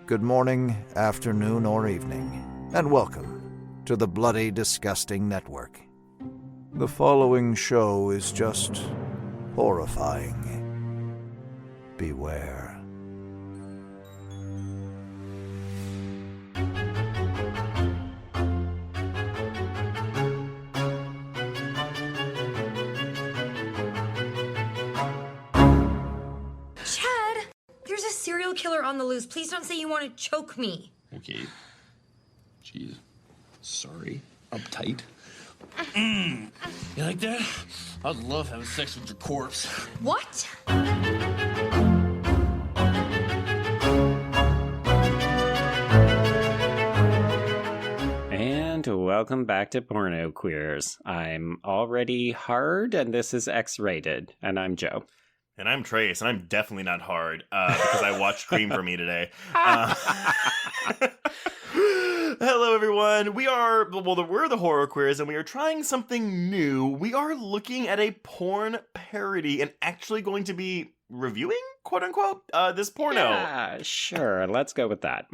good morning, afternoon, or evening, and welcome to the Bloody Disgusting Network. The following show is just horrifying. Beware. Serial killer on the loose. Please don't say you want to choke me. Okay. Jeez. Sorry. Uptight. You like that? I'd love having sex with your corpse. What? And welcome back to Porno Queers. I'm already hard, and this is X-rated. And I'm Joe. And I'm Trace, and I'm definitely not hard because I watched Scream for me today. Hello, everyone. We're the Horror Queers, and we are trying something new. We are looking at a porn parody and actually going to be reviewing, quote unquote, this porno. Yeah, sure. Let's go with that.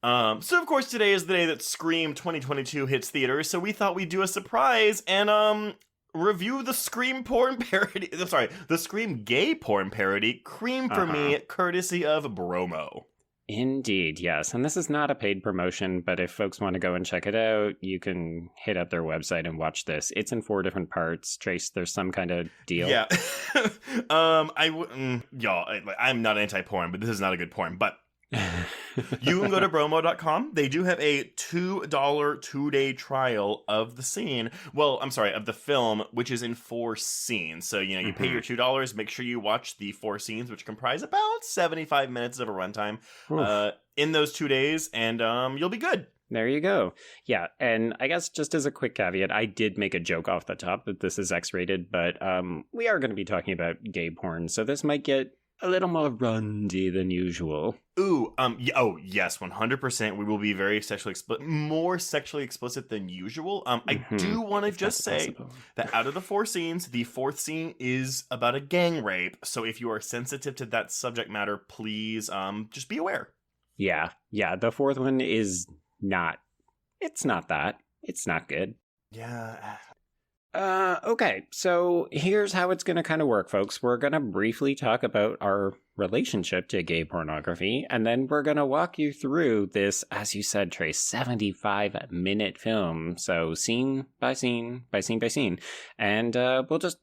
So, of course, today is the day that Scream 2022 hits theaters, so we thought we'd do a surprise and, review the Scream porn parody. I'm sorry, the Scream gay porn parody, Cream for Me, courtesy of Bromo. Indeed, yes. And this is not a paid promotion, but if folks want to go and check it out, you can hit up their website and watch this. It's in 4 different parts. Trace, there's some kind of deal. Yeah. Y'all, I'm not anti-porn, but this is not a good porn, but you can go to bromo.com. They do have a $2 2-day trial of the scene. Well, I'm sorry, of the film, which is in 4 scenes. So, you pay your $2, make sure you watch the 4 scenes, which comprise about 75 minutes of a runtime in those 2 days, and you'll be good. There you go. Yeah, and I guess just as a quick caveat, I did make a joke off the top that this is X-rated, but we are going to be talking about gay porn, so this might get a little more rundy than usual. Ooh, yes, 100%. We will be very more sexually explicit than usual. I do want to just say that out of the 4 scenes, the 4th scene is about a gang rape. So if you are sensitive to that subject matter, please, just be aware. Yeah. The 4th one is not. It's not that. It's not good. Yeah. Okay, so here's how it's going to kind of work, folks. We're going to briefly talk about our relationship to gay pornography, and then we're going to walk you through this, as you said, Trace, 75-minute film. So scene by scene by scene by scene. And we'll just,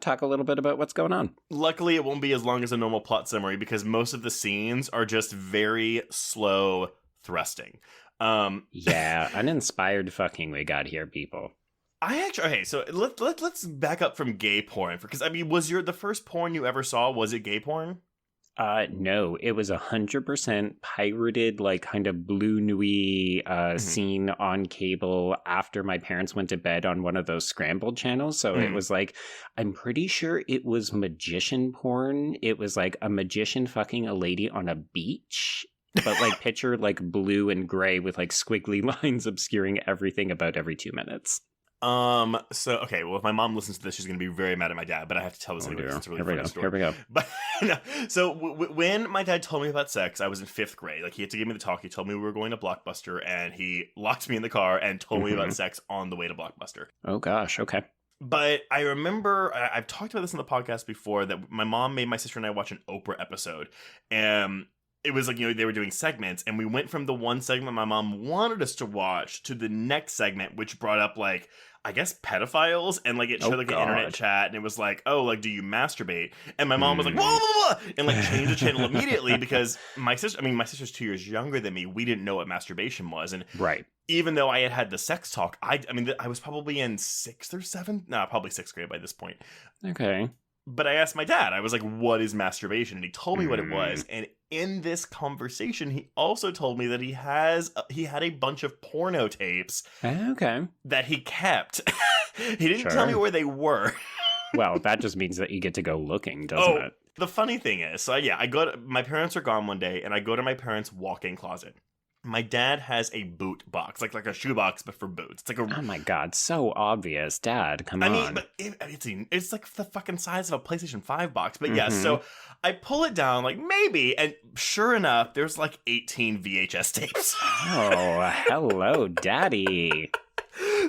talk a little bit about what's going on. Luckily, it won't be as long as a normal plot summary because most of the scenes are just very slow thrusting. Yeah, uninspired fucking we got here, people. So let's back up from gay porn because was the first porn you ever saw, was it gay porn? No, it was 100% pirated, like kind of Blue Nuit scene on cable after my parents went to bed on one of those scrambled channels. So it was like, I'm pretty sure it was magician porn. It was like a magician fucking a lady on a beach. But like picture like blue and gray with like squiggly lines obscuring everything about every 2 minutes. Okay, well, if my mom listens to this, she's going to be very mad at my dad, but I have to tell this anyway. It's a really funny story. Here we go. But, no, so when my dad told me about sex, I was in 5th grade. Like, he had to give me the talk. He told me we were going to Blockbuster, and he locked me in the car and told me about sex on the way to Blockbuster. Oh, gosh. Okay. But I remember, I've talked about this in the podcast before, that my mom made my sister and I watch an Oprah episode, and it was like, they were doing segments, and we went from the one segment my mom wanted us to watch to the next segment, which brought up, like, I guess pedophiles, and like it showed like an internet chat, and it was like, oh, like, do you masturbate? And my mom was like, whoa, whoa, whoa, and like changed the channel immediately because my sister's 2 years younger than me. We didn't know what masturbation was, and even though I had the sex talk, I was probably in 6th or 7th, probably 6th grade by this point. Okay. But I asked my dad, I was like, what is masturbation? And he told me what it was. And in this conversation, he also told me that he had a bunch of porno tapes that he kept. He didn't tell me where they were. Well, that just means that you get to go looking, doesn't it? The funny thing is, my parents are gone one day, and I go to my parents' walk-in closet. My dad has a boot box, like a shoe box, but for boots. It's like a. Oh my God, so obvious, Dad. Come on. I mean, but it's like the fucking size of a PlayStation 5 box. But yeah, so I pull it down, like maybe, and sure enough, there's like 18 VHS tapes. Oh, hello, Daddy.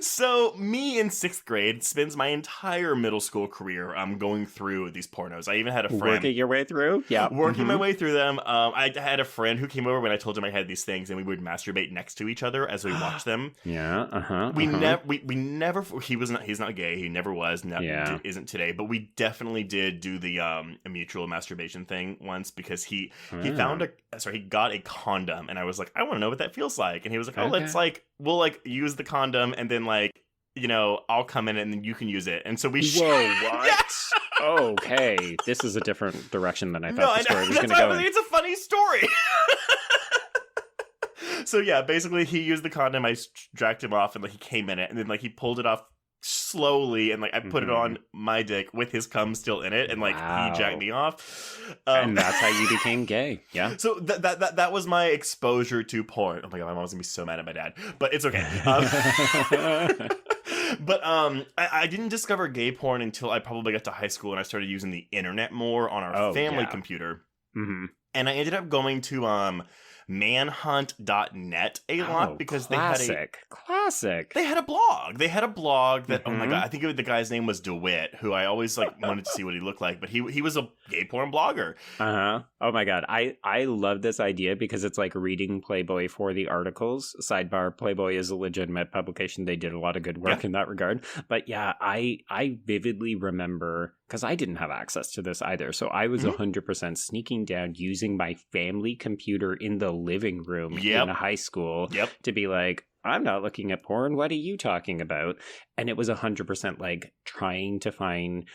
So me in 6th grade spends my entire middle school career going through these pornos. I even had a friend Working your way through? Yeah. working my way through them. I had a friend who came over when I told him I had these things, and we would masturbate next to each other as we watched them. Yeah. We never. He's not gay. He never was. Isn't today. But we definitely did do the a mutual masturbation thing once because he got a condom, and I was like, I want to know what that feels like, and he was like, we'll use the condom, and then I'll come in and then you can use it, and so we. Whoa! What? Okay, this is a different direction than I thought the story was going to go. It's a funny story. So yeah, basically he used the condom. I jacked him off, and he came in it, and then he pulled it off slowly, and I put it on my dick with his cum still in it, and he jacked me off. And that's how you became gay. Yeah. So that was my exposure to porn. Oh my God, my mom's gonna be so mad at my dad, but it's okay. But I didn't discover gay porn until I probably got to high school, and I started using the internet more on our family computer. Mm-hmm. And I ended up going to manhunt.net a lot because they had a blog. They had a blog that oh my God, I think the guy's name was DeWitt, who I always wanted to see what he looked like, but he was a gay porn blogger. Oh my God, I love this idea because it's like reading Playboy for the articles. Sidebar: Playboy is a legitimate publication. They did a lot of good work in that regard. But yeah, I vividly remember, because I didn't have access to this either. So I was 100% sneaking down using my family computer in the living room in high school to be like, I'm not looking at porn. What are you talking about? And it was 100% trying to find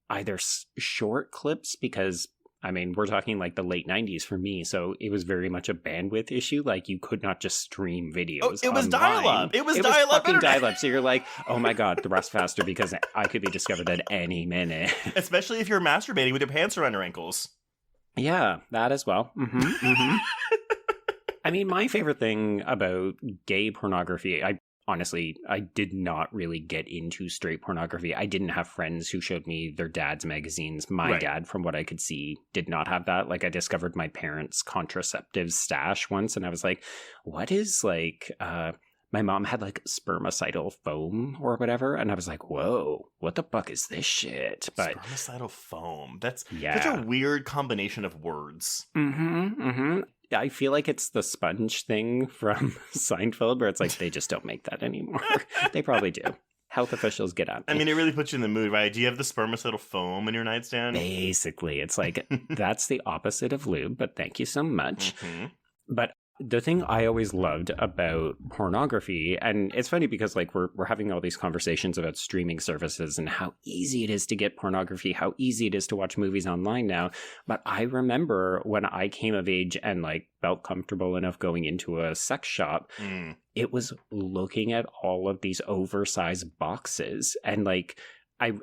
either short clips, because I mean, we're talking the late 90s for me, so it was very much a bandwidth issue. You could not just stream videos. It was dial-up. It was dial-up fucking dial-up. So you're like, oh my God, thrust faster because I could be discovered at any minute. Especially if you're masturbating with your pants around your ankles. Yeah, that as well. I mean, my favorite thing about gay pornography, honestly, I did not really get into straight pornography. I didn't have friends who showed me their dad's magazines. My dad, from what I could see, did not have that. I discovered my parents' contraceptive stash once, and I was like, what is my mom had spermicidal foam or whatever, and I was like, whoa, what the fuck is this shit? But spermicidal foam. That's such a weird combination of words. I feel like it's the sponge thing from Seinfeld, where it's they just don't make that anymore. They probably do. Health officials get on me. I mean, it really puts you in the mood, right? Do you have the spermicidal foam in your nightstand? Basically, it's that's the opposite of lube, but thank you so much. But the thing I always loved about pornography, and it's funny because we're having all these conversations about streaming services and how easy it is to get pornography, how easy it is to watch movies online now. But I remember when I came of age and felt comfortable enough going into a sex shop, it was looking at all of these oversized boxes. And I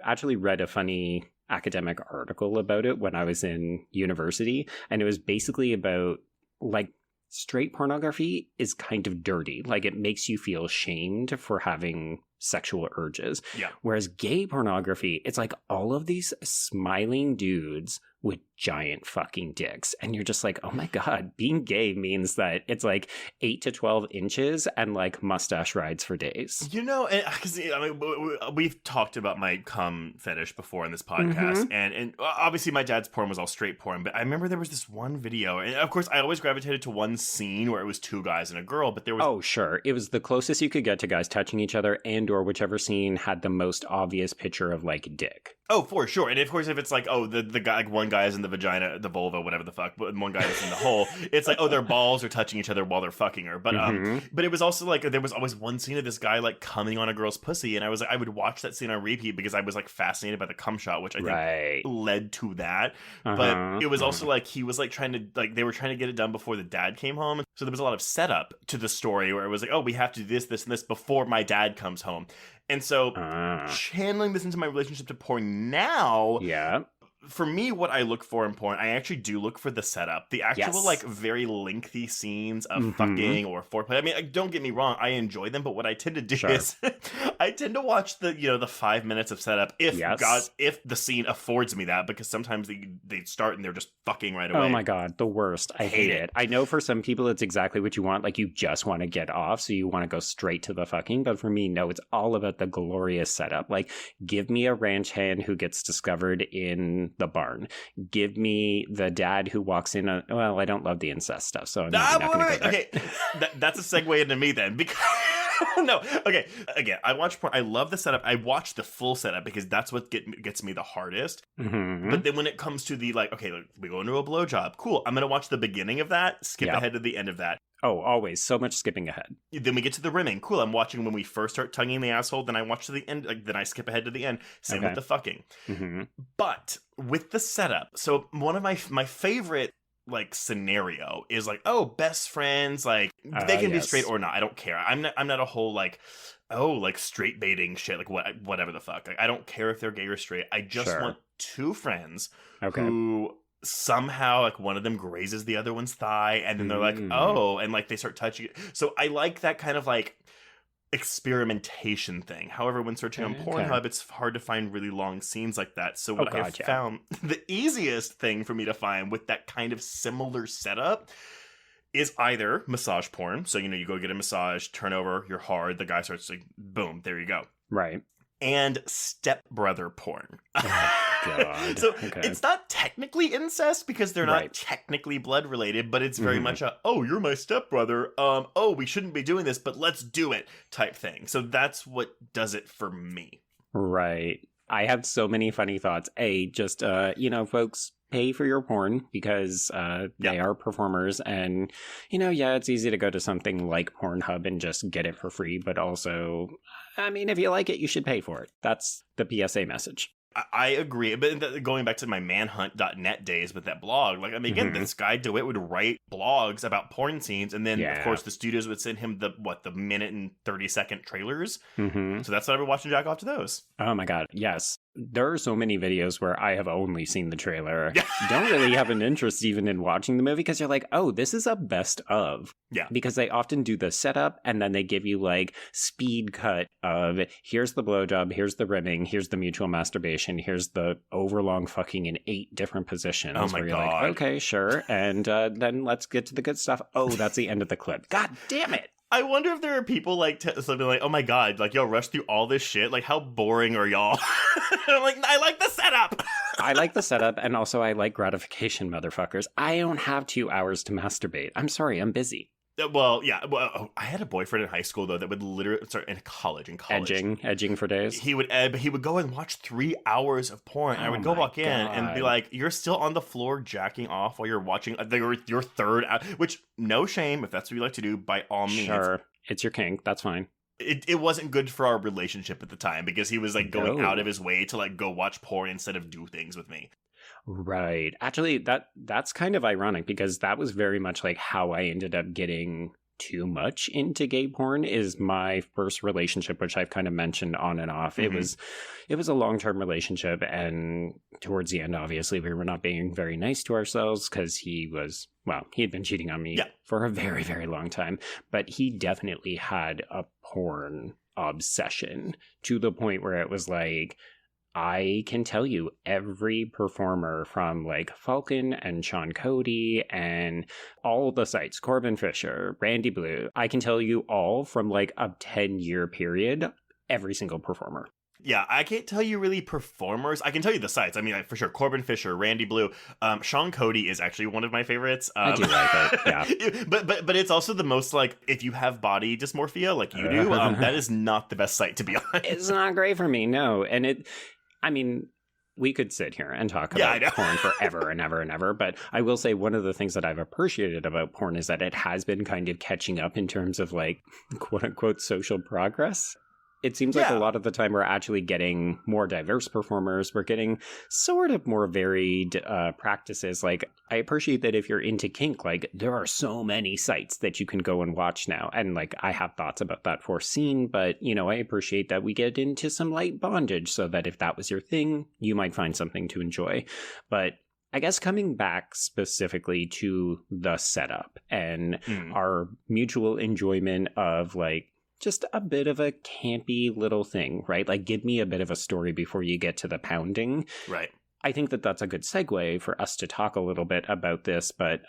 actually read a funny academic article about it when I was in university, and it was basically about straight pornography is kind of dirty. It makes you feel shamed for having sexual urges. Yeah. Whereas gay pornography, it's all of these smiling dudes with giant fucking dicks. And you're just oh my God, being gay means that it's 8 to 12 inches and mustache rides for days. Because we've talked about my cum fetish before in this podcast. And obviously my dad's porn was all straight porn. But I remember there was this one video. And of course, I always gravitated to one scene where it was 2 guys and a girl. But there was... Oh, sure. It was the closest you could get to guys touching each other, and or whichever scene had the most obvious picture of dick. Oh, for sure. And of course, if it's the guy, one guy is in the vagina, the vulva, whatever the fuck, but one guy is in the hole, it's their balls are touching each other while they're fucking her. But but it was also there was always one scene of this guy coming on a girl's pussy, and I would watch that scene on repeat because I was fascinated by the cum shot, which I think led to that. But it was also he was trying to they were trying to get it done before the dad came home, so there was a lot of setup to the story where it was oh, we have to do this, this, and this before my dad comes home. And so channeling this into my relationship to porn now, for me, what I look for in porn, I actually do look for the setup. The actual, like, very lengthy scenes of fucking or foreplay. I mean, don't get me wrong, I enjoy them, but what I tend to do is I tend to watch the 5 minutes of setup if the scene affords me that, because sometimes they start and they're just fucking right away. Oh my God, the worst. I hate it. I know for some people it's exactly what you want. Like, you just want to get off, so you want to go straight to the fucking. But for me, no, it's all about the glorious setup. Like, give me a ranch hand who gets discovered in the barn. Give me the dad who walks in. Well, I don't love the incest stuff, so I'm not going to go there. Okay, that's a segue into me then, because no, okay. Again, I watch porn. I love the setup. I watch the full setup because that's what gets me the hardest. But then when it comes to the, like, okay, we go into a blowjob. Cool. I'm going to watch the beginning of that, skip ahead to the end of that. Oh, always. So much skipping ahead. Then we get to the rimming. Cool. I'm watching when we first start tonguing the asshole. Then I watch to the end. Then I skip ahead to the end. Same with the fucking. But with the setup, so one of my favorite, like, scenario is like, oh, best friends, like, they can be straight or not. I don't care. I'm not a whole, like, oh, like, straight baiting shit, like, whatever the fuck. Like, I don't care if they're gay or straight. I just want two friends who somehow, like, one of them grazes the other one's thigh, and then they're like, oh, and, like, they start touching it. So I like that kind of, like, experimentation thing. However, when searching on Pornhub, it's hard to find really long scenes like that. So what I have found, the easiest thing for me to find with that kind of similar setup is either massage porn. So, you go get a massage, turn over, you're hard, the guy starts like, boom, there you go. Right. And stepbrother porn. Oh, God. So it's not technically incest because they're not technically blood related, but it's very much a, oh, you're my stepbrother. Oh, we shouldn't be doing this, but let's do it type thing. So that's what does it for me. Right. I have so many funny thoughts. Just, folks, pay for your porn because they are performers. And, it's easy to go to something like Pornhub and just get it for free. But also, I mean, if you like it, you should pay for it. That's the PSA message. I agree, but going back to my manhunt.net days with that blog, like, I mean, again, this guy DeWitt would write blogs about porn scenes, and then, of course, the studios would send him the minute and 30-second trailers. So that's what I would watch and jack off to those. Oh my God, yes. There are so many videos where I have only seen the trailer. Don't really have an interest even in watching the movie because you're like, oh, this is a best of. Yeah. Because they often do the setup and then they give you like speed cut of here's the blowjob, here's the rimming, here's the mutual masturbation, here's the overlong fucking in 8 different positions. Oh my where you're God. like, okay, sure. And then let's get to the good stuff. Oh, that's the end of the clip. God damn it. I wonder if there are people like something like, oh my God, like y'all rush through all this shit. Like, how boring are y'all? I'm like, I like the setup. I like the setup, and also I like gratification, motherfuckers. I don't have 2 hours to masturbate. I'm sorry, I'm busy. Well, yeah. Well, I had a boyfriend in high school though that would literally in college. Edging for days. He would go and watch 3 hours of porn. And I would go walk in and be like, "You're still on the floor jacking off while you're watching your third hour." Which, no shame if that's what you like to do. By all means, sure, it's your kink. That's fine. It wasn't good for our relationship at the time because he was like going out of his way to like go watch porn instead of do things with me. Right. Actually, that's kind of ironic because that was very much like how I ended up getting too much into gay porn is my first relationship, which I've kind of mentioned on and off. It was a long-term relationship, and towards the end, obviously, we were not being very nice to ourselves because he had been cheating on me for a very, very long time, but he definitely had a porn obsession to the point where it was like, I can tell you every performer from like Falcon and Sean Cody and all the sites, Corbin Fisher, Randy Blue. I can tell you all from like a 10-year period, every single performer. Yeah, I can't tell you really performers. I can tell you the sites. I mean, like, for sure, Corbin Fisher, Randy Blue, Sean Cody is actually one of my favorites. I do like it, yeah. But it's also the most, like, if you have body dysmorphia, like you do, that is not the best site, to be honest. It's not great for me, no. And we could sit here and talk about porn forever and ever and ever, but I will say one of the things that I've appreciated about porn is that it has been kind of catching up in terms of like quote unquote social progress. It seems like a lot of the time we're actually getting more diverse performers. We're getting sort of more varied practices. Like, I appreciate that if you're into kink, like, there are so many sites that you can go and watch now. And, like, I have thoughts about that fourth scene, but, you know, I appreciate that we get into some light bondage so that if that was your thing, you might find something to enjoy. But I guess coming back specifically to the setup and our mutual enjoyment of, like, just a bit of a campy little thing, right? Like, give me a bit of a story before you get to the pounding. Right. I think that that's a good segue for us to talk a little bit about this, but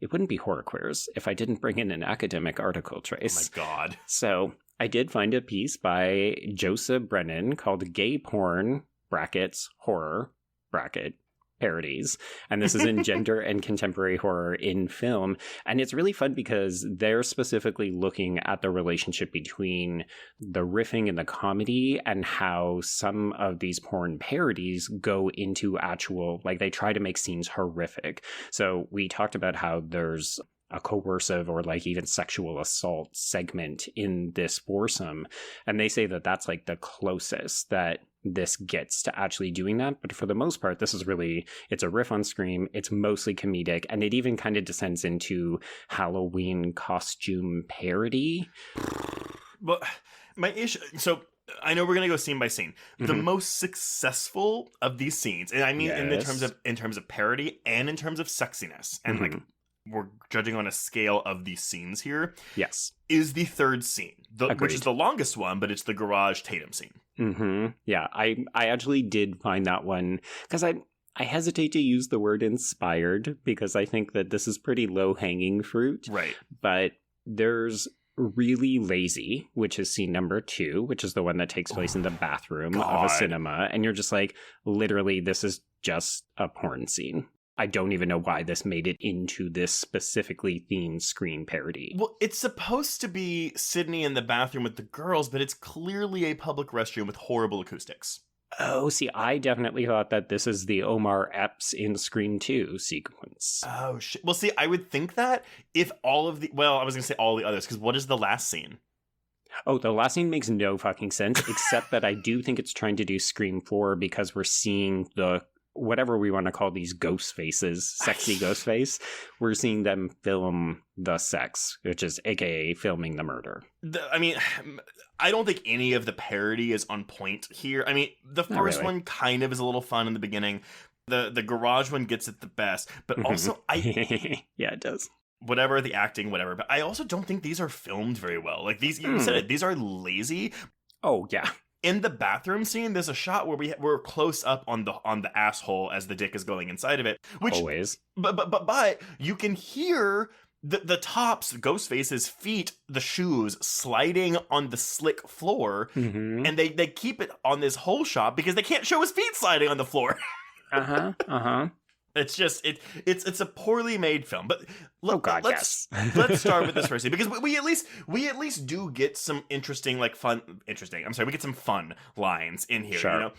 it wouldn't be Horror Queers if I didn't bring in an academic article, Trace. Oh my God. So I did find a piece by Joseph Brennan called Gay Porn, brackets, Horror, bracket, Parodies, and this is in Gender and Contemporary Horror in Film. And it's really fun because they're specifically looking at the relationship between the riffing and the comedy and how some of these porn parodies go into actual, like, they try to make scenes horrific. So we talked about how there's a coercive or like even sexual assault segment in this foursome, and they say that that's like the closest that this gets to actually doing that. But for the most part, this is really, it's a riff on Scream, it's mostly comedic, and it even kind of descends into Halloween costume parody. Well, my issue, so I know we're gonna go scene by scene. The most successful of these scenes, and I mean in terms of parody and in terms of sexiness, and like, we're judging on a scale of these scenes here. Yes. Is the third scene, which is the longest one, but it's the garage Tatum scene. Yeah, I actually did find that one, because I hesitate to use the word inspired, because I think that this is pretty low-hanging fruit. Right. But there's Really Lazy, which is scene number 2, which is the one that takes place in the bathroom of a cinema. And you're just like, literally, this is just a porn scene. I don't even know why this made it into this specifically themed Scream parody. Well, it's supposed to be Sydney in the bathroom with the girls, but it's clearly a public restroom with horrible acoustics. Oh, see, I definitely thought that this is the Omar Epps in Scream 2 sequence. Oh, shit. Well, see, I would think that if all of the... Well, I was going to say all the others, because what is the last scene? Oh, the last scene makes no fucking sense, except that I do think it's trying to do Scream 4 because we're seeing the... whatever we want to call these ghost faces, sexy ghost face, we're seeing them film the sex, which is AKA filming the murder. I mean, I don't think any of the parody is on point here. I mean, the first one kind of is a little fun in the beginning. The garage one gets it the best, but also yeah, it does. Whatever, the acting, whatever. But I also don't think these are filmed very well. Like, these, you said it, these are lazy. Oh, yeah. In the bathroom scene, there's a shot where we're close up on the asshole as the dick is going inside of it. Which, always. But you can hear the tops, Ghostface's feet, the shoes sliding on the slick floor, and they keep it on this whole shot because they can't show his feet sliding on the floor. It's just it's a poorly made film, but let's start with this first scene, because we at least do get some interesting, like we get some fun lines in here. Sure. You know,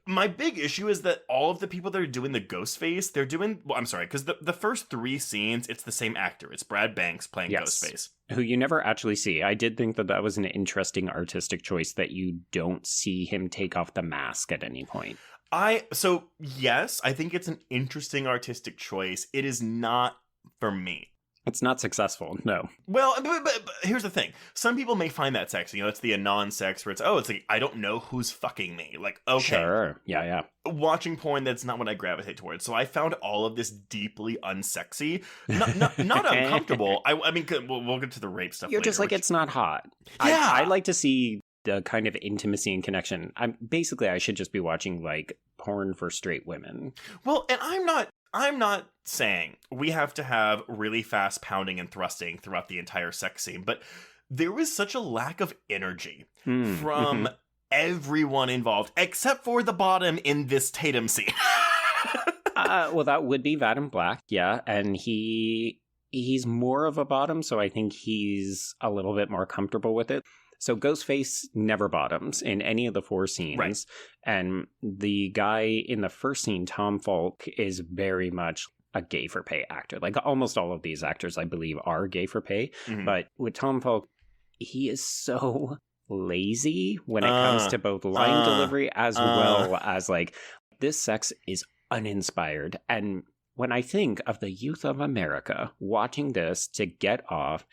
my big issue is that all of the people that are doing the Ghostface, they're doing. Well, I'm sorry, because the first 3 scenes, it's the same actor. It's Brad Banks playing Ghostface, who you never actually see. I did think that was an interesting artistic choice that you don't see him take off the mask at any point. Yes, I think it's an interesting artistic choice. It is not for me. It's not successful, no. Well, but here's the thing. Some people may find that sexy. You know, it's the anon sex where it's like, I don't know who's fucking me. Like, okay. Sure, yeah. Watching porn, that's not what I gravitate towards. So I found all of this deeply unsexy. Not uncomfortable. I mean, we'll get to the rape stuff You're later, just like, it's not hot. Yeah. I like to see the kind of intimacy and connection. I should just be watching like porn for straight women. Well, and I'm not saying we have to have really fast pounding and thrusting throughout the entire sex scene, but there was such a lack of energy from everyone involved, except for the bottom in this Tatum scene. Well, that would be Vadim Black, yeah, and he's more of a bottom, so I think he's a little bit more comfortable with it. So Ghostface never bottoms in any of the 4 scenes. Right. And the guy in the first scene, Tom Faulk, is very much a gay for pay actor. Like almost all of these actors, I believe, are gay for pay. But with Tom Faulk, he is so lazy when it comes to both line delivery as well as like, this sex is uninspired. And when I think of the youth of America watching this to get off,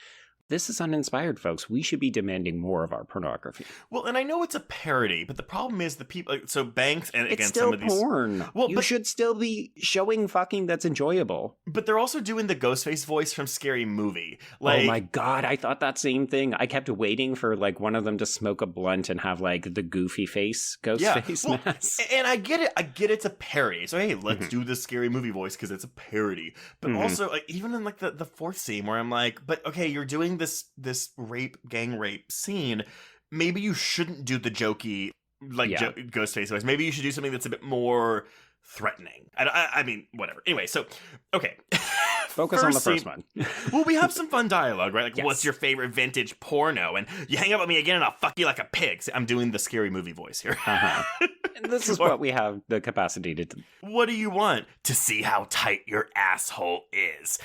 this is uninspired, folks. We should be demanding more of our pornography. Well, and I know it's a parody, but the problem is the people. So Banks and it's again still some of these porn. Well, you should still be showing fucking that's enjoyable. But they're also doing the Ghostface voice from Scary Movie. Like, oh my god, I thought that same thing. I kept waiting for like one of them to smoke a blunt and have like the goofy face Ghostface mask. And I get it. I get it's a parody. So hey, let's do the Scary Movie voice because it's a parody. But also, like, even in like the fourth scene where I'm like, but okay, you're doing this gang rape scene, maybe you shouldn't do the jokey like Ghostface voice. Maybe you should do something that's a bit more threatening. I mean, whatever. Anyway, so okay. Focus on the first one. Well, we have some fun dialogue, right? Like, what's your favorite vintage porno? And you hang out with me again and I'll fuck you like a pig. See, I'm doing the Scary Movie voice here. And this is what we have the capacity to do. What do you want? To see how tight your asshole is.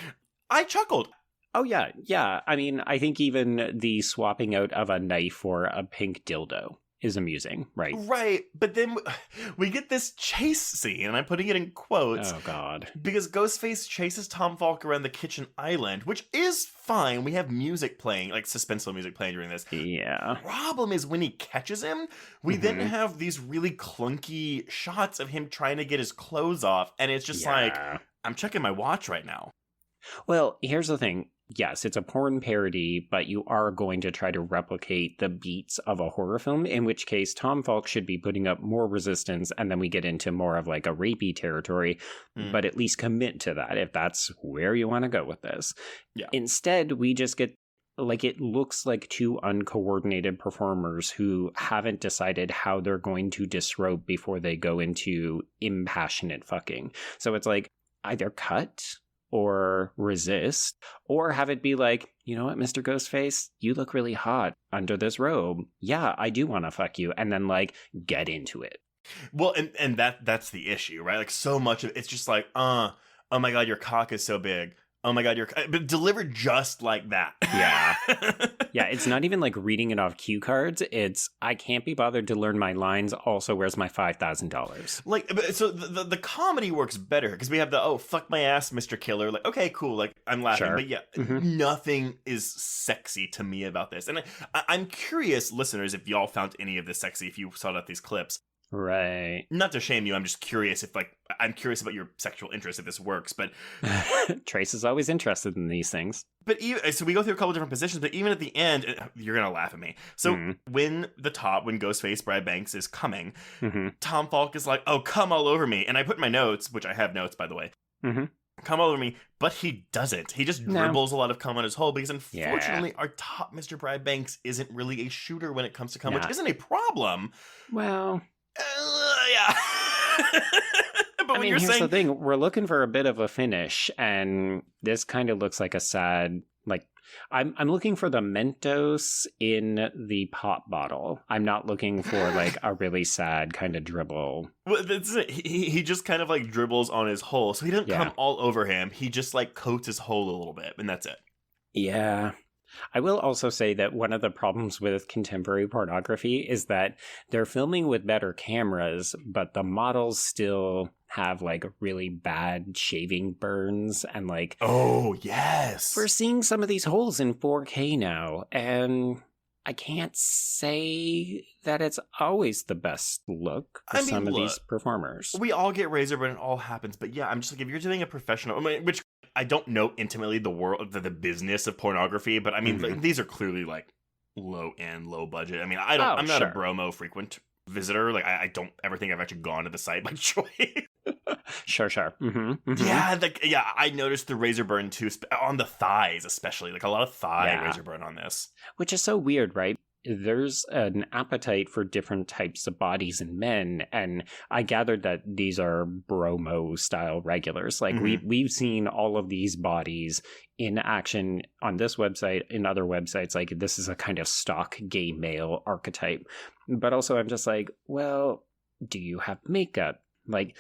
I chuckled. Oh, yeah. Yeah. I mean, I think even the swapping out of a knife for a pink dildo is amusing, right? Right. But then we get this chase scene, and I'm putting it in quotes. Oh, God. Because Ghostface chases Tom Faulk around the kitchen island, which is fine. We have music playing, like suspenseful music playing during this. Yeah. Problem is when he catches him, we then have these really clunky shots of him trying to get his clothes off. And it's just like, I'm checking my watch right now. Well, here's the thing. Yes, it's a porn parody, but you are going to try to replicate the beats of a horror film, in which case Tom Faulk should be putting up more resistance, and then we get into more of like a rapey territory, but at least commit to that if that's where you want to go with this. Yeah. Instead, we just get, like, it looks like two uncoordinated performers who haven't decided how they're going to disrobe before they go into impassionate fucking. So it's like, either cut or resist, or have it be like, you know what, Mr. Ghostface, you look really hot under this robe. Yeah, I do want to fuck you. And then, like, get into it. Well, and that's the issue, right? Like, so much of it's just like, oh my God, your cock is so big. Oh my God, but delivered just like that. Yeah. Yeah, it's not even like reading it off cue cards. It's, I can't be bothered to learn my lines. Also, where's my $5,000? Like, so the comedy works better because we have the, oh, fuck my ass, Mr. Killer. Like, okay, cool. Like, I'm laughing. Sure. But yeah, nothing is sexy to me about this. And I'm curious, listeners, if y'all found any of this sexy, if you sought out these clips. Right. Not to shame you, I'm just curious if, like, I'm curious about your sexual interest if this works, but... Trace is always interested in these things. But even, so we go through a couple different positions, but even at the end, you're gonna laugh at me. So when Ghostface Brad Banks is coming, Tom Faulk is like, oh, come all over me. And I put in my notes, which I have notes, by the way. Come all over me, but he doesn't. He just dribbles a lot of cum on his hole because unfortunately our top Mr. Brad Banks isn't really a shooter when it comes to cum, which isn't a problem. Well... yeah. But I mean, here's the thing. We're looking for a bit of a finish, and this kind of looks like a sad, like, I'm looking for the Mentos in the pop bottle. I'm not looking for, like, a really sad kind of dribble. Well, that's it. He just kind of, like, dribbles on his hole, so he doesn't come all over him. He just, like, coats his hole a little bit, and that's it. Yeah. I will also say that one of the problems with contemporary pornography is that they're filming with better cameras, but the models still have like really bad shaving burns and like... Oh, yes! We're seeing some of these holes in 4K now, and I can't say that it's always the best look for some of these performers. We all get razor burn, it all happens, but yeah, I'm just like, if you're doing a professional... I mean, which... I don't know intimately the business of pornography, but I mean, like, these are clearly like low end, low budget. I mean, I'm not a Bromo frequent visitor. Like, I don't ever think I've actually gone to the site by choice. Sure. Yeah, I noticed the razor burn too, on the thighs especially. Like, a lot of thigh razor burn on this. Which is so weird, right? There's an appetite for different types of bodies in men, and I gathered that these are Bromo style regulars. Like we've seen all of these bodies in action on this website, in other websites. Like, this is a kind of stock gay male archetype. But also I'm just like, well, do you have makeup? Like,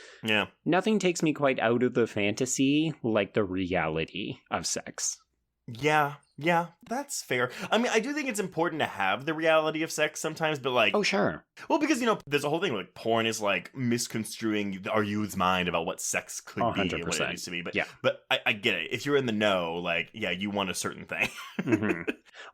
nothing takes me quite out of the fantasy like the reality of sex. Yeah, Yeah, that's fair. I mean, I do think it's important to have the reality of sex sometimes, but like... Oh, sure. Well, because, there's a whole thing where, like, porn is, like, misconstruing our youth's mind about what sex could be and what it needs to be. But, yeah. But I get it. If you're in the know, like, yeah, you want a certain thing.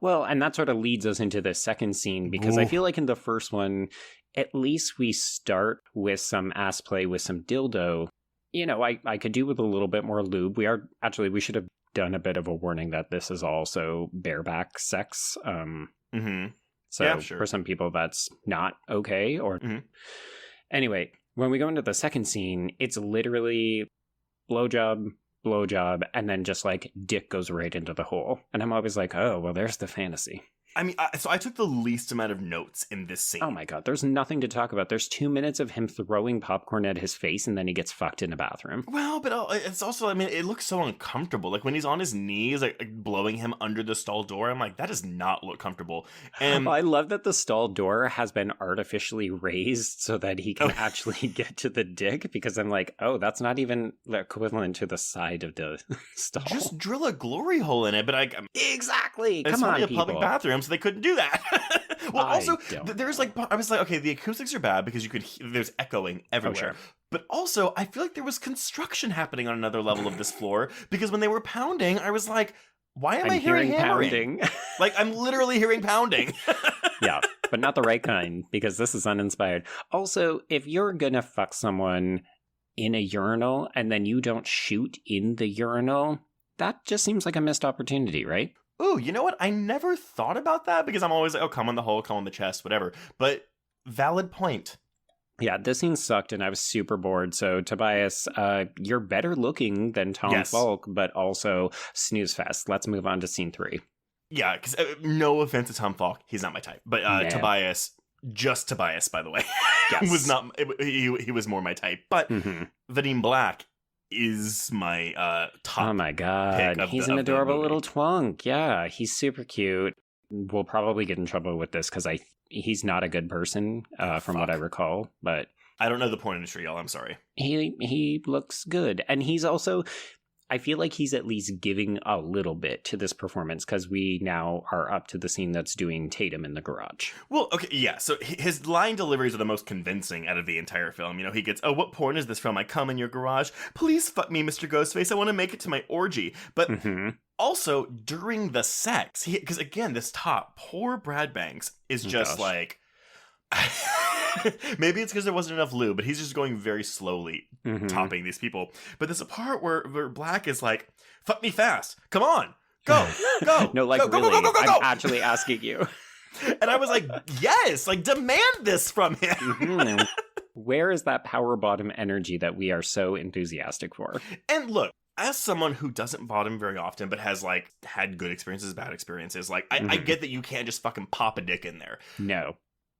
Well, and that sort of leads us into the second scene, because I feel like in the first one, at least we start with some ass play with some dildo. I could do with a little bit more lube. We should have done a bit of a warning that this is also bareback sex. So yeah, sure. For some people, that's not okay. Or Anyway, when we go into the second scene, it's literally blowjob, and then just like dick goes right into the hole. And I'm always like, oh, well, there's the fantasy. I mean, so I took the least amount of notes in this scene. Oh my God, there's nothing to talk about. There's 2 minutes of him throwing popcorn at his face, and then he gets fucked in the bathroom. Well, but it's also, I mean, it looks so uncomfortable. Like when he's on his knees, like blowing him under the stall door, I'm like, that does not look comfortable. And I love that the stall door has been artificially raised so that he can actually get to the dick, because I'm like, oh, that's not even equivalent to the side of the stall. Just drill a glory hole in it, but exactly. Come on, people. Public bathroom, so they couldn't do that. Well, also, there's like, I was like, okay, the acoustics are bad because there's echoing everywhere. Oh, sure. But also, I feel like there was construction happening on another level of this floor, because when they were pounding, I was like, why am I hearing hammering? Pounding. Like, I'm literally hearing pounding. Yeah, but not the right kind, because this is uninspired. Also, if you're gonna fuck someone in a urinal and then you don't shoot in the urinal, that just seems like a missed opportunity, right? Ooh, you know what? I never thought about that, because I'm always like, oh, come on the hole, come on the chest, whatever. But valid point. Yeah, this scene sucked, and I was super bored. So, Tobias, you're better looking than Tom Faulk, but also snooze fest. Let's move on to scene 3. Yeah, because no offense to Tom Faulk, he's not my type. But Tobias, just Tobias, by the way, was not. He was more my type. But Vadim Black is my top. Oh my God, he's an adorable little twunk. Yeah, he's super cute. We'll probably get in trouble with this because he's not a good person, from what I recall. But I don't know the porn industry, y'all. I'm sorry. He looks good, and he's also. I feel like he's at least giving a little bit to this performance, because we now are up to the scene that's doing Tatum in the garage. Well, okay, yeah. So his line deliveries are the most convincing out of the entire film. He gets, oh, what porn is this from? I come in your garage. Please fuck me, Mr. Ghostface. I want to make it to my orgy. But also during the sex, because again, this poor Brad Banks is just like, maybe it's because there wasn't enough lube, but he's just going very slowly topping these people. But there's a part where Black is like, fuck me fast, come on, go no, like, go, really, go. I'm actually asking you. And I was like, yes, like, demand this from him. Where is that power bottom energy that we are so enthusiastic for? And look, as someone who doesn't bottom very often, but has like had good experiences, bad experiences, like I get that you can't just fucking pop a dick in there. No.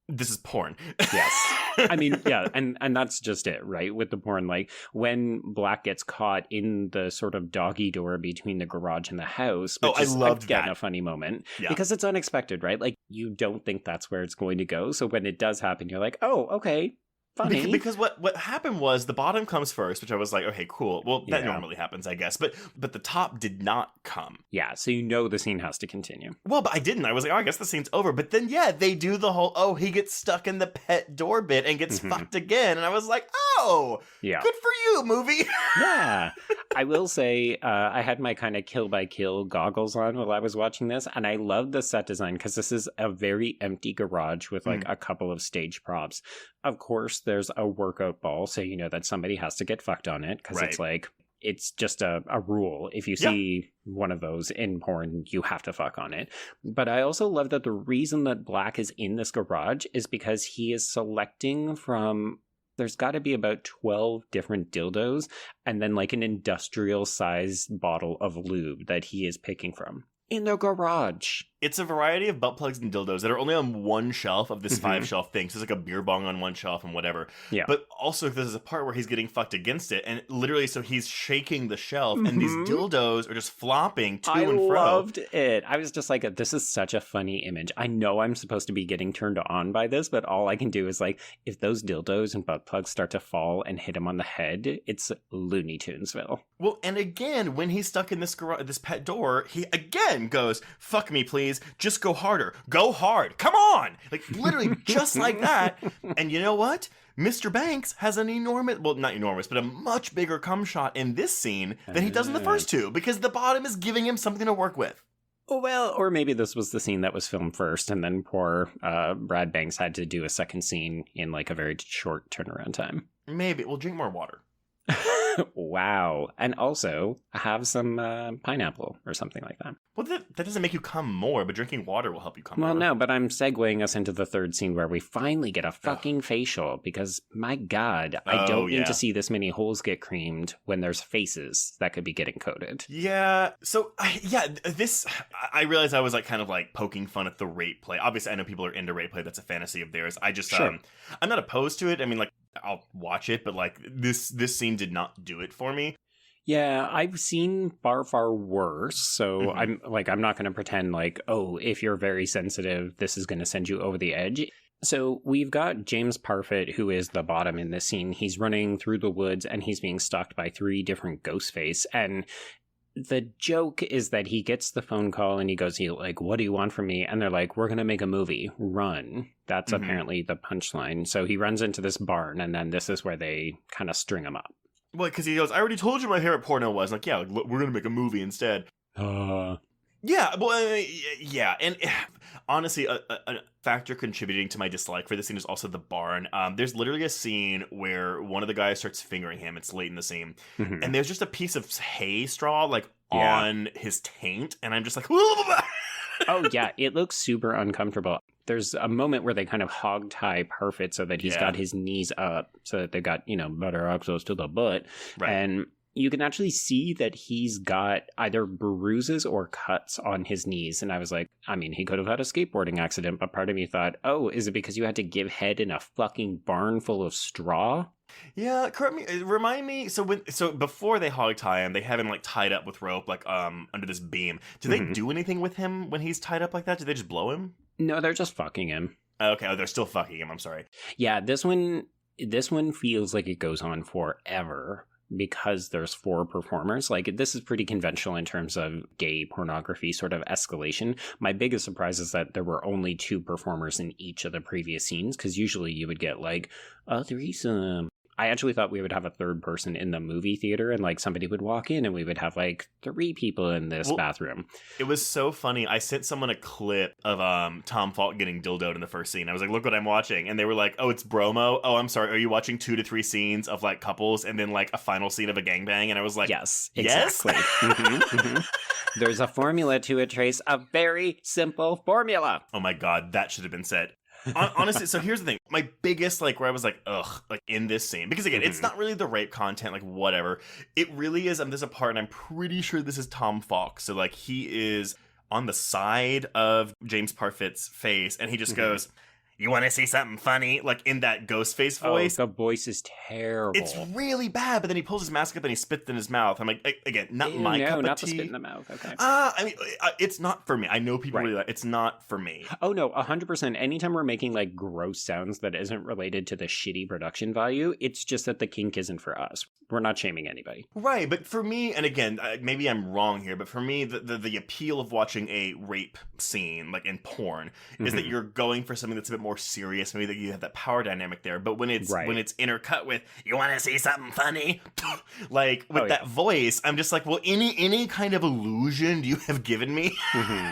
This is porn. Yes. I mean, yeah, and that's just it, right? With the porn, like, when Black gets caught in the sort of doggy door between the garage and the house, which is, again, a funny moment, because it's unexpected, right? Like, you don't think that's where it's going to go, so when it does happen, you're like, oh, okay, funny. Because what happened was the bottom comes first, which I was like, okay, cool. Well, that normally happens, I guess. But the top did not come. Yeah, so the scene has to continue. Well, but I didn't. I was like, oh, I guess the scene's over. But then, they do the whole, oh, he gets stuck in the pet door bit and gets fucked again. And I was like, oh, good for you, movie. Yeah. I will say, I had my kind of kill by kill goggles on while I was watching this. And I love the set design, because this is a very empty garage with like a couple of stage props. Of course, there's a workout ball, so you know that somebody has to get fucked on it, because it's like, it's just a rule. If you see one of those in porn, you have to fuck on it. But I also love that the reason that Black is in this garage is because he is selecting from, there's got to be about 12 different dildos, and then like an industrial sized bottle of lube that he is picking from in the garage. It's a variety of butt plugs and dildos that are only on one shelf of this 5-shelf thing. So it's like a beer bong on one shelf and whatever. Yeah. But also there's a part where he's getting fucked against it. And literally, so he's shaking the shelf and these dildos are just flopping to and fro. I loved it. I was just like, this is such a funny image. I know I'm supposed to be getting turned on by this, but all I can do is like, if those dildos and butt plugs start to fall and hit him on the head, it's Looney Tunesville. Well, and again, when he's stuck in this garage, this pet door, he again time goes, "Fuck me, please. Just go harder. Go hard. Come on." Like, literally just like that. And you know what? Mr. Banks has an enormous, well, not enormous, but a much bigger cum shot in this scene than he does in the first two, because the bottom is giving him something to work with. Oh, well, or maybe this was the scene that was filmed first, and then poor Brad Banks had to do a second scene in like a very short turnaround time. Maybe. We'll drink more water. Wow. And also have some pineapple or something like that. Well, that doesn't make you cum more, but drinking water will help you cum more. Well, no, but I'm segueing us into the third scene where we finally get a fucking facial because, my God, I don't need to see this many holes get creamed when there's faces that could be getting coated. Yeah. So, I realized I was like kind of like poking fun at the rape play. Obviously, I know people are into rape play. That's a fantasy of theirs. I just, sure. I'm not opposed to it. I mean, like, I'll watch it, but like this scene did not do it for me. Yeah, I've seen far, far worse. So I'm not going to pretend like, oh, if you're very sensitive, this is going to send you over the edge. So we've got James Parfitt, who is the bottom in this scene. He's running through the woods and he's being stalked by 3 different Ghostface. And the joke is that he gets the phone call and he goes, what do you want from me? And they're like, we're going to make a movie. Run. That's apparently the punchline. So he runs into this barn and then this is where they kind of string him up. Well, because he goes, I already told you my favorite porno was. Like, yeah, we're going to make a movie instead. Yeah, well, yeah. And honestly, a factor contributing to my dislike for this scene is also the barn. There's literally a scene where one of the guys starts fingering him. It's late in the scene. And there's just a piece of hay straw, like, on his taint. And I'm just like, oh, yeah. It looks super uncomfortable. There's a moment where they kind of hog tie Parfitt so that he's got his knees up so that they've got, better access to the butt. Right. And you can actually see that he's got either bruises or cuts on his knees. And I was like, I mean, he could have had a skateboarding accident, but part of me thought, oh, is it because you had to give head in a fucking barn full of straw? Yeah, correct me. Remind me. So before they hog tie him, they have him like tied up with rope, like under this beam. Do they do anything with him when he's tied up like that? Do they just blow him? No, they're just fucking him. Okay, they're still fucking him. I'm sorry. Yeah, this one feels like it goes on forever because there's 4 performers. Like, this is pretty conventional in terms of gay pornography sort of escalation. My biggest surprise is that there were only 2 performers in each of the previous scenes, because usually you would get like a threesome. I actually thought we would have a third person in the movie theater and like somebody would walk in and we would have like 3 people in this bathroom. It was so funny. I sent someone a clip of Tom Faulk getting dildoed in the first scene. I was like, look what I'm watching. And they were like, oh, it's Bromo. Oh, I'm sorry. Are you watching 2 to 3 scenes of like couples and then like a final scene of a gangbang? And I was like, yes, exactly. There's a formula to it, Trace. A very simple formula. Oh my God, that should have been said. Honestly, so here's the thing. My biggest, like, where I was like, ugh, like, in this scene. Because, again, it's not really the rape content, like, whatever. It really is, there's a part, and I'm pretty sure this is Tom Faulk. So, like, he is on the side of James Parfitt's face, and he just goes, you want to see something funny? Like, in that Ghostface voice. Oh, the voice is terrible. It's really bad, but then he pulls his mask up and he spits in his mouth. I'm like, again, not my cup of tea. No, not the spit in the mouth, okay. I mean, it's not for me. I know people really like it. It's not for me. Oh, no, 100%. Anytime we're making, like, gross sounds that isn't related to the shitty production value, it's just that the kink isn't for us. We're not shaming anybody. Right, but for me, and again, maybe I'm wrong here, but for me, the appeal of watching a rape scene, like in porn, is that you're going for something that's a bit more serious. Maybe that you have that power dynamic there. But when it's intercut with, you want to see something funny? Like, with that voice, I'm just like, well, any kind of illusion you have given me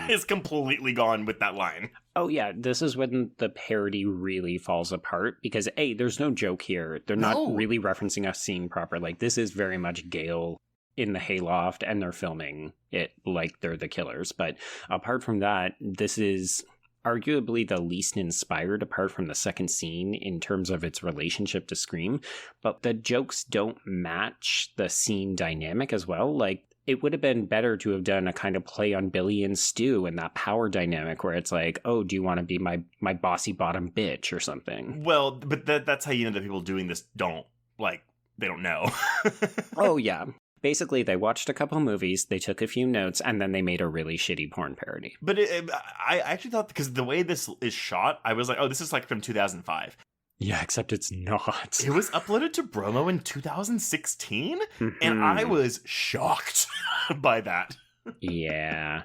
is completely gone with that line. Oh, yeah, this is when the parody really falls apart because, A, there's no joke here. They're not really referencing a scene proper. Like, this is very much Gale in the hayloft, and they're filming it like they're the killers. But apart from that, this is arguably the least inspired apart from the second scene in terms of its relationship to Scream. But the jokes don't match the scene dynamic as well. Like, it would have been better to have done a kind of play on Billy and Stu and that power dynamic where it's like, oh, do you want to be my bossy bottom bitch or something? Well, but that's how you know that people doing this they don't know. Oh, yeah. Basically, they watched a couple movies, they took a few notes, and then they made a really shitty porn parody. But I actually thought, because the way this is shot, I was like, oh, this is like from 2005. Yeah, except it's not. It was uploaded to Bromo in 2016, and I was shocked by that. Yeah.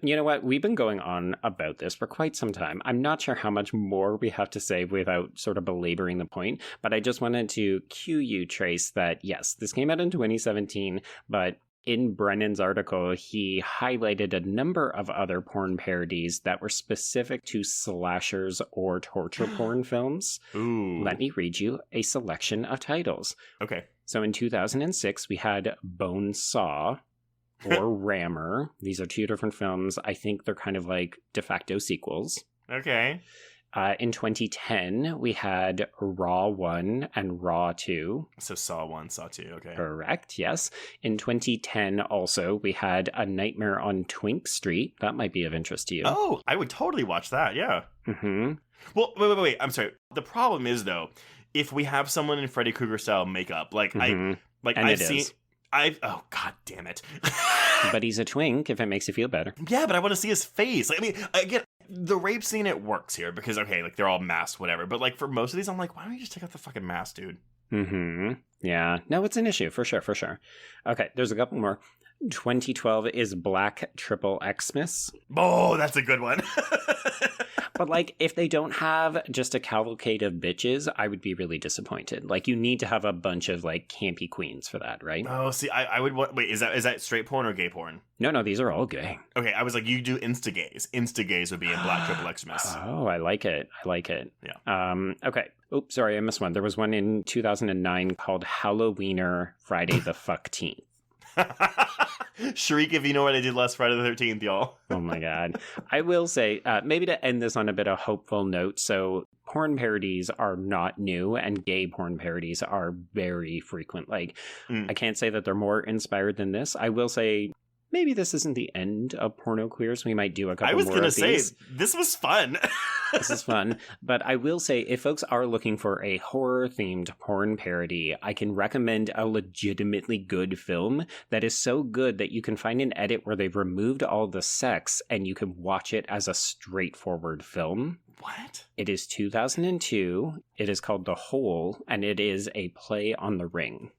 You know what? We've been going on about this for quite some time. I'm not sure how much more we have to say without sort of belaboring the point, but I just wanted to cue you, Trace, that yes, this came out in 2017, but in Brennan's article, he highlighted a number of other porn parodies that were specific to slashers or torture porn films. Ooh. Let me read you a selection of titles. Okay. So in 2006, we had Bone Saw or Rammer. These are two different films. I think they're kind of like de facto sequels. Okay. In 2010, we had Raw 1 and Raw 2. So Saw 1, Saw 2, okay. Correct, yes. In 2010, also, we had A Nightmare on Twink Street. That might be of interest to you. Oh, I would totally watch that, yeah. Mm-hmm. Well, wait. I'm sorry. The problem is, though, if we have someone in Freddy Krueger style makeup, like, And I've seen... oh, god damn it. But he's a twink, if it makes you feel better. Yeah, but I want to see his face. Like, I mean, again, the rape scene, it works here because, okay, like, they're all masked, whatever. But, like, for most of these, I'm like, why don't you just take out the fucking mask, dude? Mm-hmm. Yeah. No, it's an issue, for sure. Okay, there's a couple more. 2012 is Black Triple Xmas. Oh, that's a good one. But, like, if they don't have just a cavalcade of bitches, I would be really disappointed. Like, you need to have a bunch of, like, campy queens for that, right? Oh, see, I would want... Wait, is that straight porn or gay porn? No, these are all gay. Okay, I was like, you do insta-gays. Insta-gays would be in Black Triple Xmas. Oh, I like it. Yeah. Okay. Oops, sorry, I missed one. There was one in 2009 called Halloweener Friday the 15th. Shriek if you know what I did last Friday the 13th, y'all. Oh my god. I will say, maybe to end this on a bit of hopeful note, so porn parodies are not new and gay porn parodies are very frequent. Like, I can't say that they're more inspired than this. I will say maybe this isn't the end of Porno Queers. We might do a couple more of these. I was going to say, this was fun. This is fun. But I will say, if folks are looking for a horror-themed porn parody, I can recommend a legitimately good film that is so good that you can find an edit where they've removed all the sex and you can watch it as a straightforward film. What? It is 2002. It is called The Hole, and it is a play on The Ring.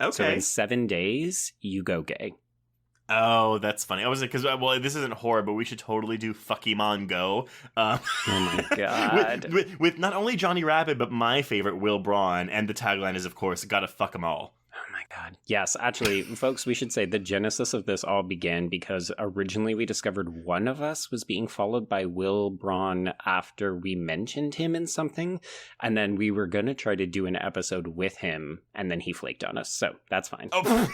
Okay. So in 7 days, you go gay. Oh, that's funny. I was like, because, well, this isn't horror, but we should totally do Fuckymon Go. Oh my god. with not only Johnny Rabbit, but my favorite, Will Braun. And the tagline is, of course, gotta fuck 'em all. Oh my god. Yes, actually, folks, we should say the genesis of this all began because originally we discovered one of us was being followed by Will Braun after we mentioned him in something. And then we were going to try to do an episode with him, and then he flaked on us. So that's fine. Oh.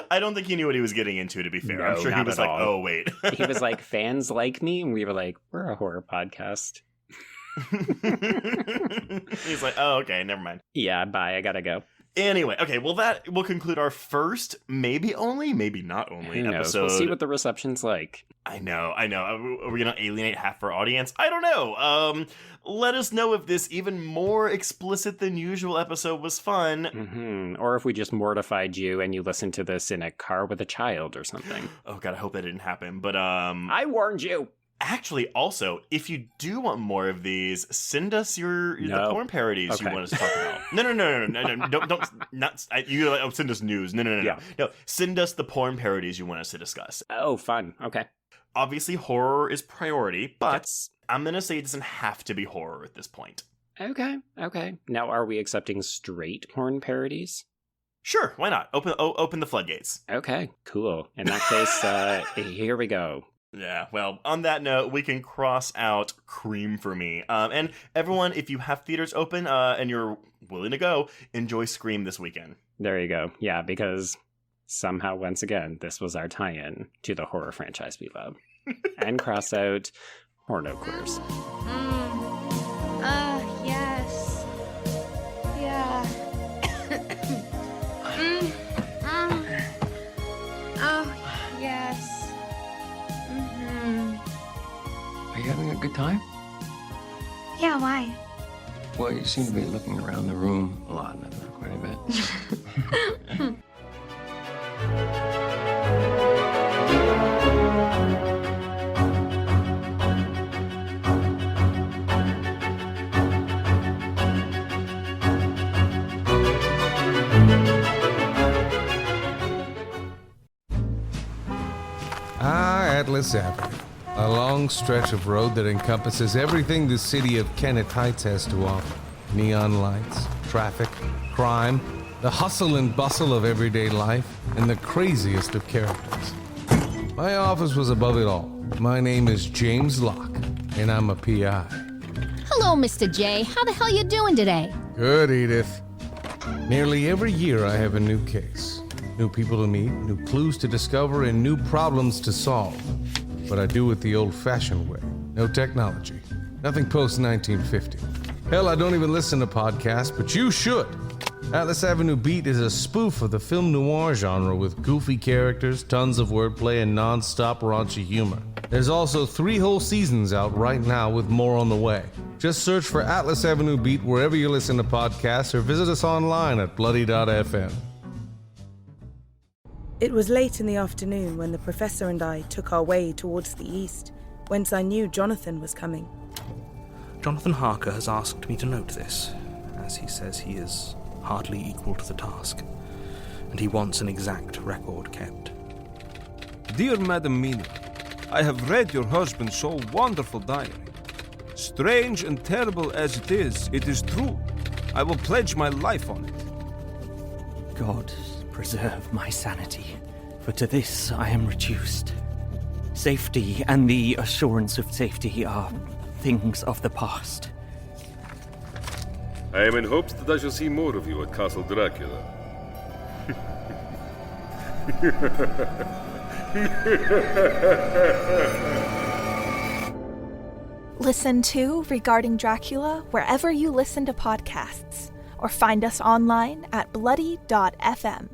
I don't think he knew what he was getting into, to be fair. No, I'm sure he was like, all. oh, wait. He was like, fans like me? And we were like, we're a horror podcast. He's like, oh, okay, never mind. Yeah, bye, I gotta go. Anyway, okay, well, that will conclude our first, maybe only, maybe not only Who knows? episode. We'll see what the reception's like. I know. Are we going to alienate half our audience? I don't know. Let us know if this even more explicit than usual episode was fun. Mm-hmm. Or if we just mortified you and you listened to this in a car with a child or something. Oh, God, I hope that didn't happen. But, I warned you. Actually, also, if you do want more of these, send us the porn parodies you want us to talk about. No. Don't not you like, send us news. No. Send us the porn parodies you want us to discuss. Oh, fun. Okay. Obviously, horror is priority, but I'm gonna say it doesn't have to be horror at this point. Okay. Now, are we accepting straight porn parodies? Sure, why not? Open the floodgates. Okay, cool. In that case, here we go. Yeah, well, on that note, we can cross out Cream for me. And everyone, if you have theaters open and you're willing to go, enjoy Scream this weekend. There you go. Yeah, because somehow, once again, this was our tie-in to the horror franchise we love. And cross out Porno Queers. Yes. Yeah. Oh, yes. Are you having a good time? Yeah, why? Well, you seem to be looking around the room a lot, not quite a bit. Atlas Avenue. A long stretch of road that encompasses everything the city of Kennett Heights has to offer. Neon lights, traffic, crime, the hustle and bustle of everyday life, and the craziest of characters. My office was above it all. My name is James Locke, and I'm a PI. Hello, Mr. J. How the hell you doing today? Good, Edith. Nearly every year I have a new case. New people to meet, new clues to discover, and new problems to solve. But I do it the old-fashioned way. No technology. Nothing post-1950. Hell, I don't even listen to podcasts, but you should. Atlas Avenue Beat is a spoof of the film noir genre with goofy characters, tons of wordplay, and non-stop raunchy humor. There's also 3 whole seasons out right now with more on the way. Just search for Atlas Avenue Beat wherever you listen to podcasts or visit us online at bloody.fm. It was late in the afternoon when the professor and I took our way towards the east, whence I knew Jonathan was coming. Jonathan Harker has asked me to note this, as he says he is hardly equal to the task, and he wants an exact record kept. Dear Madam Mina, I have read your husband's so wonderful diary. Strange and terrible as it is true. I will pledge my life on it. God preserve my sanity, for to this I am reduced. Safety and the assurance of safety are things of the past. I am in hopes that I shall see more of you at Castle Dracula. Listen to Regarding Dracula wherever you listen to podcasts, or find us online at bloody.fm.